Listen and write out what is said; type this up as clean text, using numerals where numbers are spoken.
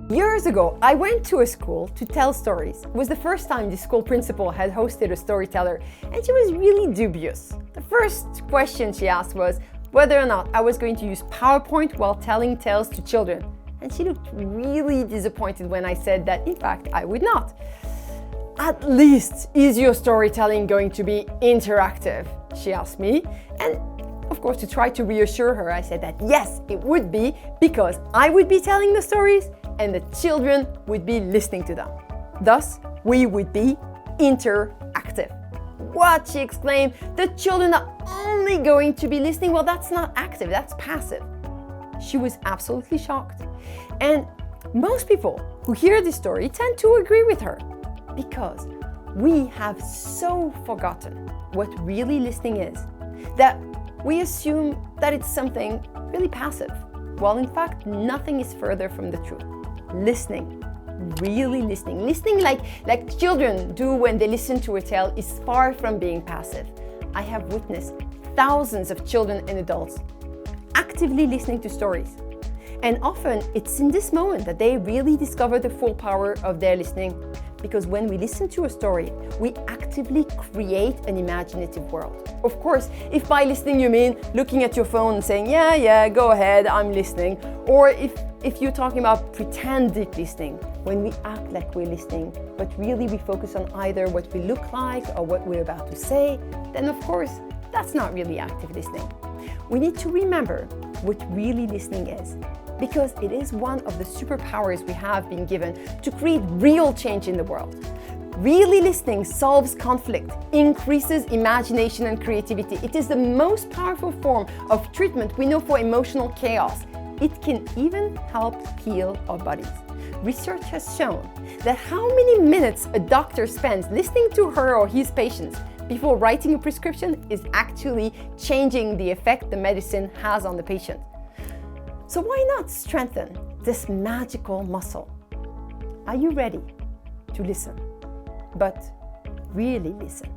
Years ago, I went to a school to tell stories. It was the first time the school principal had hosted a storyteller, and she was really dubious. The first question she asked was whether or not I was going to use PowerPoint while telling tales to children. And she looked really disappointed when I said that, in fact, I would not. At least, is your storytelling going to be interactive? She asked me. And of course, to try to reassure her, I said that yes, it would be, because I would be telling the stories and the children would be listening to them. Thus, we would be interactive. What? She exclaimed. The children are only going to be listening. Well, that's not active, that's passive. She was absolutely shocked. And most people who hear this story tend to agree with her, because we have so forgotten what really listening is that we assume that it's something really passive, while in fact nothing is further from the truth. Listening, really listening like children do when they listen to a tale, is far from being passive. I have witnessed thousands of children and adults actively listening to stories. And often it's in this moment that they really discover the full power of their listening. Because when we listen to a story, we actively create an imaginative world. Of course, if by listening you mean looking at your phone and saying, yeah, go ahead, I'm listening. Or if you're talking about pretended listening, when we act like we're listening, but really we focus on either what we look like or what we're about to say, then of course, that's not really active listening. We need to remember what really listening is, because it is one of the superpowers we have been given to create real change in the world. Really listening solves conflict, increases imagination and creativity. It is the most powerful form of treatment we know for emotional chaos. It can even help heal our bodies. Research has shown that how many minutes a doctor spends listening to her or his patients before writing a prescription is actually changing the effect the medicine has on the patient. So why not strengthen this magical muscle? Are you ready to listen? But really listen.